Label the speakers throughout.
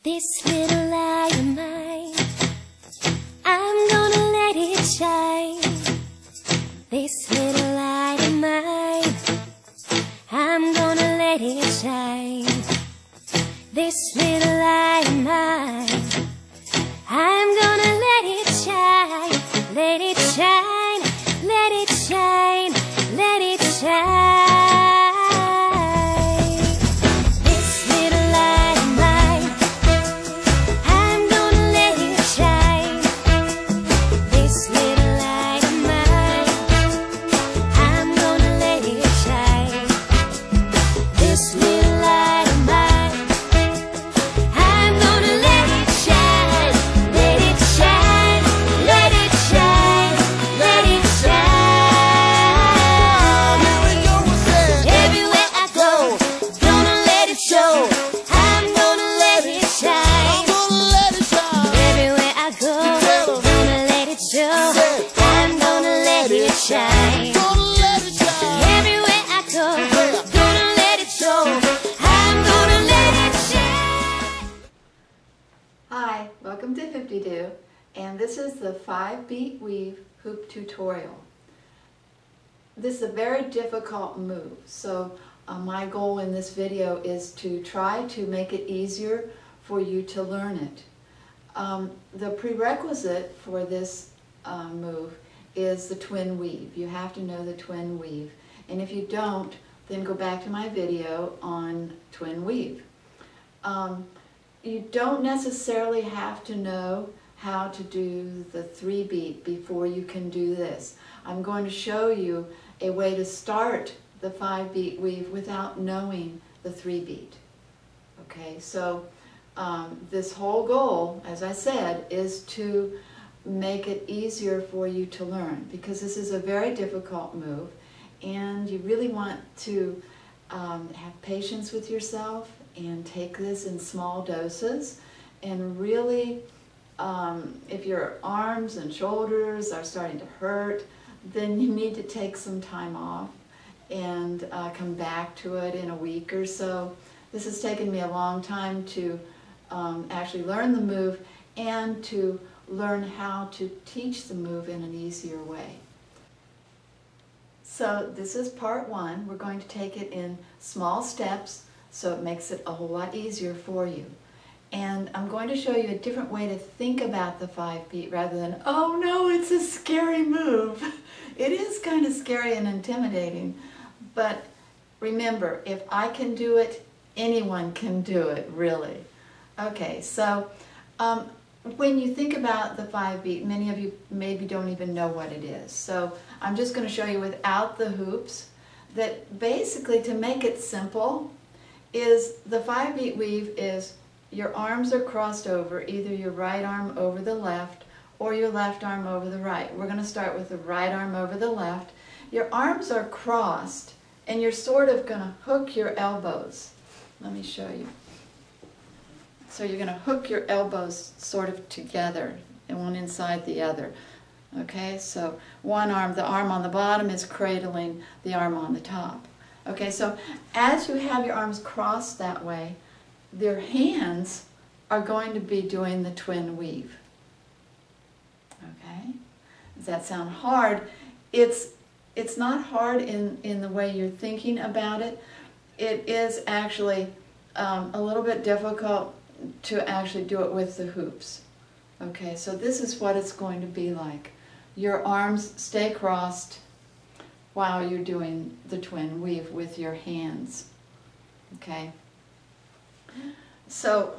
Speaker 1: This little light of mine, I'm gonna let it shine. This little light of mine, I'm gonna let it shine. This little light of mine, I'm gonna let it shine. Let it shine, let it shine, let it shine. Shine. Gonna let it shine. Everywhere I go, gonna let it show. I'm gonna let it shine.
Speaker 2: Hi, welcome to Hoop-de-Doo, and this is the 5-beat weave hoop tutorial. This is a very difficult move, so my goal in this video is to try to make it easier for you to learn it. The prerequisite for this move is the twin weave. You have to know the twin weave, and if you don't, then go back to my video on twin weave. You don't necessarily have to know how to do the 3-beat before you can do this. I'm going to show you a way to start the 5-beat weave without knowing the 3-beat. Okay, so this whole goal, as I said, is to make it easier for you to learn, because this is a very difficult move and you really want to have patience with yourself and take this in small doses. And really, if your arms and shoulders are starting to hurt, then you need to take some time off and come back to it in a week or so. This has taken me a long time to actually learn the move and to learn how to teach the move in an easier way. So this is part 1. We're going to take it in small steps so it makes it a whole lot easier for you. And I'm going to show you a different way to think about the 5-beat rather than, oh no, it's a scary move. It is kind of scary and intimidating, but remember, if I can do it, anyone can do it, really. Okay, so when you think about the 5-beat, many of you maybe don't even know what it is. So I'm just going to show you without the hoops that basically, to make it simple, is the 5-beat weave is your arms are crossed over, either your right arm over the left or your left arm over the right. We're going to start with the right arm over the left. Your arms are crossed and you're sort of going to hook your elbows. Let me show you. So you're going to hook your elbows sort of together, and one inside the other. Okay, so one arm, the arm on the bottom is cradling the arm on the top. Okay, so as you have your arms crossed that way, their hands are going to be doing the twin weave. Okay, does that sound hard? It's not hard in the way you're thinking about it. It is actually a little bit difficult to actually do it with the hoops. Okay, so this is what it's going to be like. Your arms stay crossed while you're doing the twin weave with your hands. Okay, so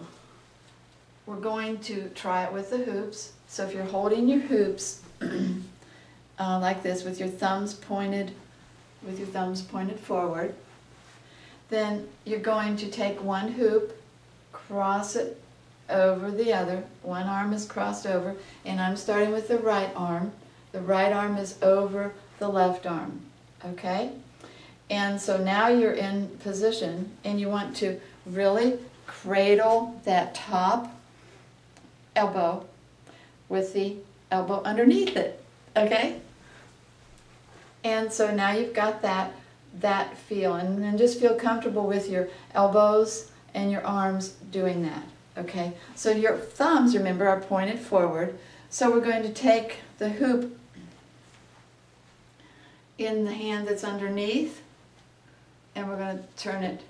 Speaker 2: we're going to try it with the hoops. So if you're holding your hoops like this with your thumbs pointed forward, then you're going to take one hoop, cross it over the other. One arm is crossed over, and I'm starting with the right arm. The right arm is over the left arm, okay? And so now you're in position, and you want to really cradle that top elbow with the elbow underneath it, okay? And so now you've got that feel, and then just feel comfortable with your elbows and your arms doing that. Okay, so your thumbs, remember, are pointed forward. So we're going to take the hoop in the hand that's underneath, and we're going to turn it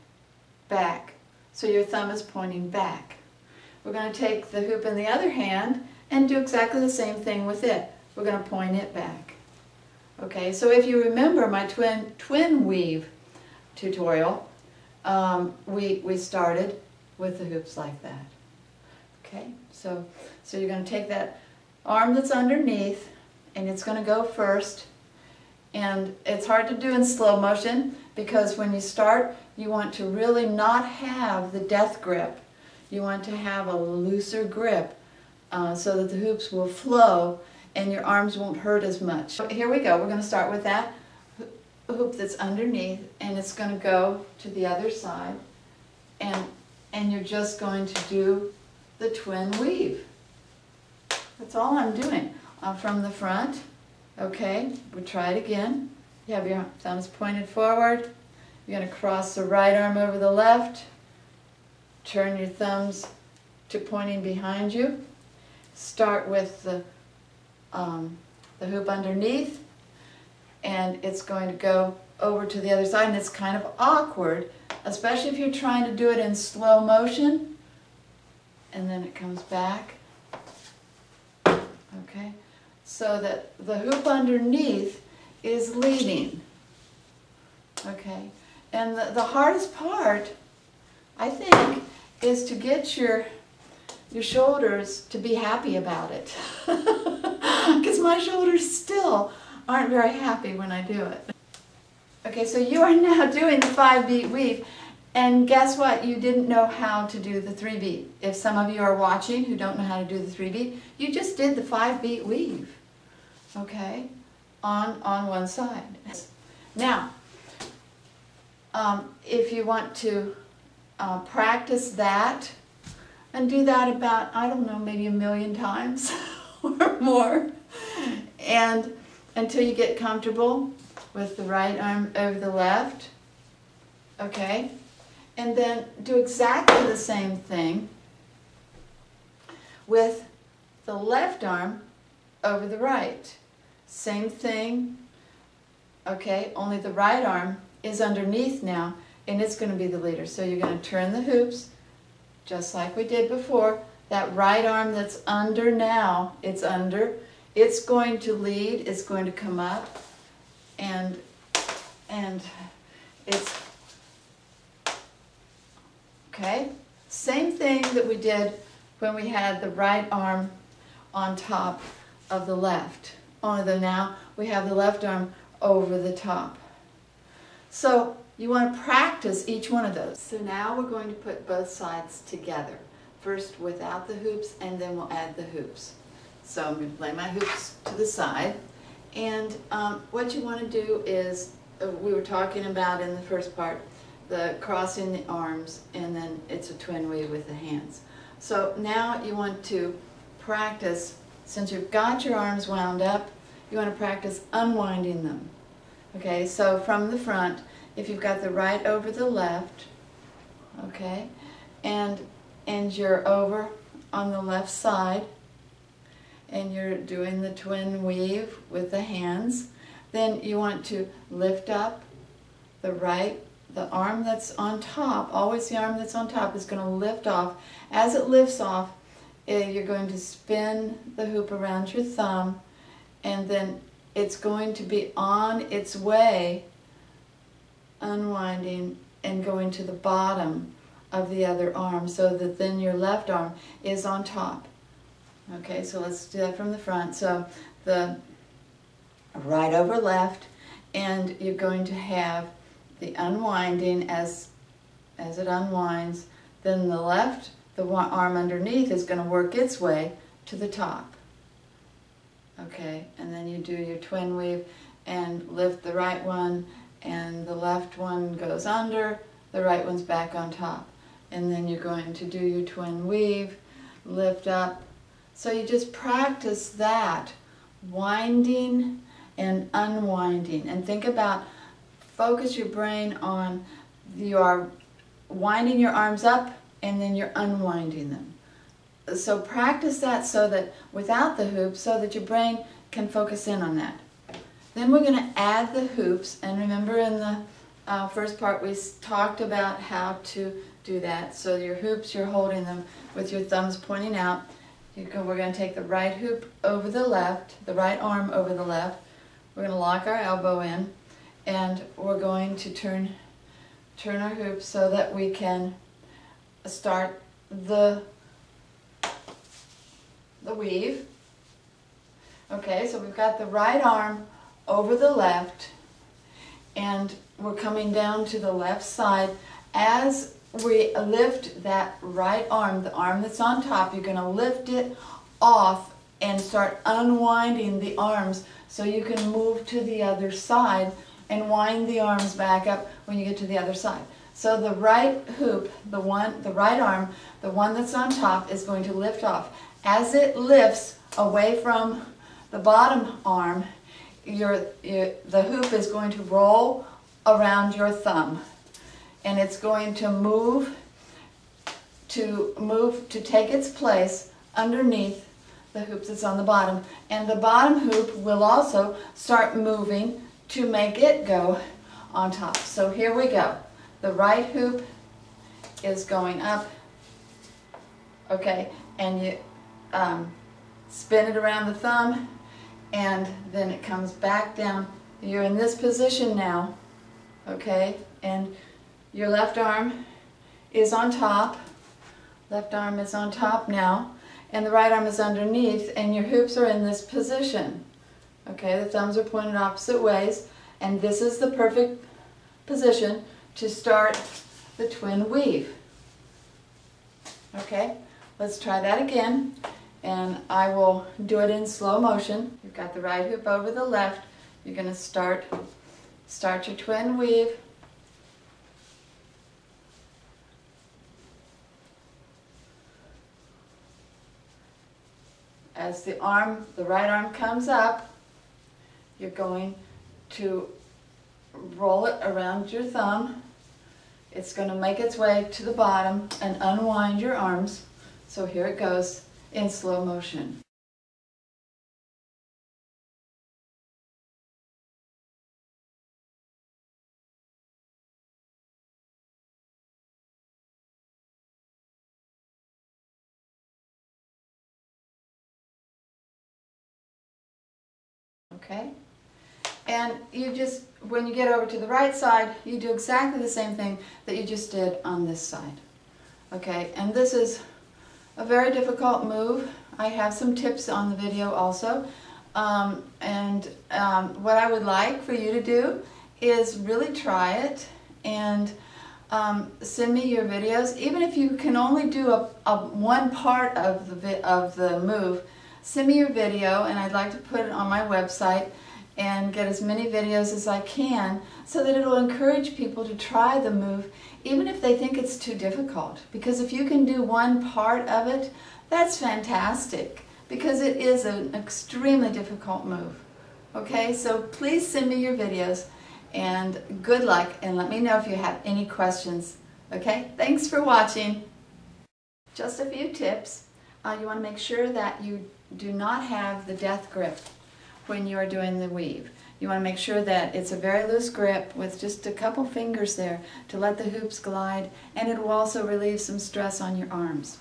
Speaker 2: back. So your thumb is pointing back. We're going to take the hoop in the other hand and do exactly the same thing with it. We're going to point it back. Okay, so if you remember my twin weave tutorial, we started with the hoops like that. Okay, so you're going to take that arm that's underneath, and it's going to go first. And it's hard to do in slow motion because when you start, you want to really not have the death grip. You want to have a looser grip so that the hoops will flow and your arms won't hurt as much. So here we go. We're going to start with that hoop that's underneath, and it's going to go to the other side, and you're just going to do the twin weave. That's all I'm doing. From the front. Okay, we'll try it again. You have your thumbs pointed forward. You're going to cross the right arm over the left. Turn your thumbs to pointing behind you. Start with the hoop underneath, and it's going to go over to the other side, and it's kind of awkward, especially if you're trying to do it in slow motion, and then it comes back. Okay, so that the hoop underneath is leading. Okay, and the hardest part, I think, is to get your shoulders to be happy about it. Because my shoulders still aren't very happy when I do it. Okay, so you are now doing the 5-beat weave, and guess what? You didn't know how to do the 3-beat. If some of you are watching who don't know how to do the 3-beat, you just did the 5-beat weave, okay, on one side. Now, if you want to practice that, and do that about, I don't know, maybe 1,000,000 times or more, and until you get comfortable with the right arm over the left, okay? And then do exactly the same thing with the left arm over the right. Same thing, okay, only the right arm is underneath now, and it's going to be the leader. So you're going to turn the hoops, just like we did before. That right arm that's under now, it's under, it's going to lead, it's going to come up, and it's, okay? Same thing that we did when we had the right arm on top of the left. Only though now we have the left arm over the top. So you want to practice each one of those. So now we're going to put both sides together. First without the hoops, and then we'll add the hoops. So I'm going to lay my hoops to the side. And what you want to do is, we were talking about in the first part, the crossing the arms, and then it's a twin weave with the hands. So now you want to practice, since you've got your arms wound up, you want to practice unwinding them. Okay, so from the front, if you've got the right over the left, okay, and you're over on the left side, and you're doing the twin weave with the hands, then you want to lift up the arm that's on top. Always the arm that's on top is going to lift off. As it lifts off, you're going to spin the hoop around your thumb, and then it's going to be on its way, unwinding and going to the bottom of the other arm, so that then your left arm is on top. Okay, so let's do that from the front. So the right over left, and you're going to have the unwinding as it unwinds. Then the left, the arm underneath, is going to work its way to the top. Okay, and then you do your twin weave and lift the right one, and the left one goes under, the right one's back on top. And then you're going to do your twin weave, lift up. So you just practice that, winding and unwinding. And think about, focus your brain on, you are winding your arms up and then you're unwinding them. so practice that so that without the hoops, so that your brain can focus in on that. Then we're going to add the hoops, and remember in the first part we talked about how to do that. So your hoops, you're holding them with your thumbs pointing out. We're going to take the right hoop over the left, the right arm over the left. We're going to lock our elbow in, and we're going to turn our hoops so that we can start the weave. Okay, so we've got the right arm over the left, and we're coming down to the left side. As we lift that right arm, the arm that's on top, you're going to lift it off and start unwinding the arms so you can move to the other side and wind the arms back up when you get to the other side. So the right hoop, the right arm, the one that's on top, is going to lift off. As it lifts away from the bottom arm, the hoop is going to roll around your thumb, and it's going to move to take its place underneath the hoop that's on the bottom. And the bottom hoop will also start moving to make it go on top. So here we go. The right hoop is going up, okay, and you spin it around the thumb, and then it comes back down. You're in this position now, okay, and your left arm is on top. Left arm is on top now, and the right arm is underneath, and your hoops are in this position. Okay, the thumbs are pointed opposite ways, and this is the perfect position to start the twin weave. Okay, let's try that again, and I will do it in slow motion. You've got the right hoop over the left. You're going to start your twin weave. As the right arm comes up, you're going to roll it around your thumb. It's going to make its way to the bottom and unwind your arms. So here it goes in slow motion. Okay? And you just, when you get over to the right side, you do exactly the same thing that you just did on this side. Okay, and this is a very difficult move. I have some tips on the video also. What I would like for you to do is really try it and send me your videos. Even if you can only do one part of the move, send me your video, and I'd like to put it on my website and get as many videos as I can so that it'll encourage people to try the move even if they think it's too difficult. Because if you can do one part of it, that's fantastic, because it is an extremely difficult move. Okay, so please send me your videos, and good luck, and let me know if you have any questions. Okay, thanks for watching. Just a few tips. You want to make sure that you do not have the death grip when you are doing the weave. You want to make sure that it's a very loose grip with just a couple fingers there to let the hoops glide, and it will also relieve some stress on your arms.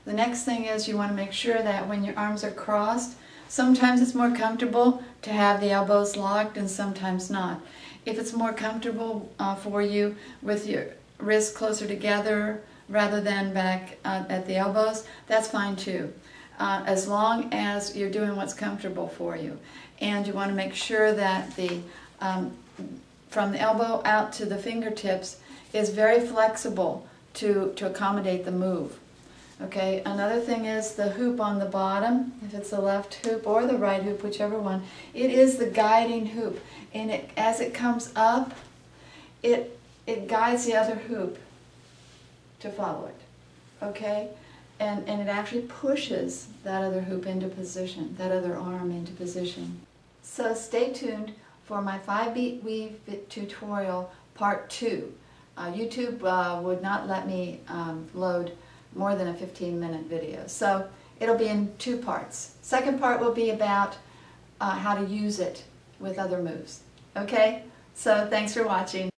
Speaker 2: The next thing is you want to make sure that when your arms are crossed, sometimes it's more comfortable to have the elbows locked and sometimes not. If it's more comfortable for you with your wrists closer together rather than back at the elbows, that's fine too. As long as you're doing what's comfortable for you. And you want to make sure that from the elbow out to the fingertips is very flexible to accommodate the move. Okay, another thing is the hoop on the bottom, if it's the left hoop or the right hoop, whichever one, it is the guiding hoop. And as it comes up, it guides the other hoop to follow it. Okay? And it actually pushes that other hoop into position, that other arm into position. So stay tuned for my 5-beat weave tutorial part 2. YouTube would not let me load more than a 15-minute video. So it'll be in 2 parts. Second part will be about how to use it with other moves. Okay? So thanks for watching.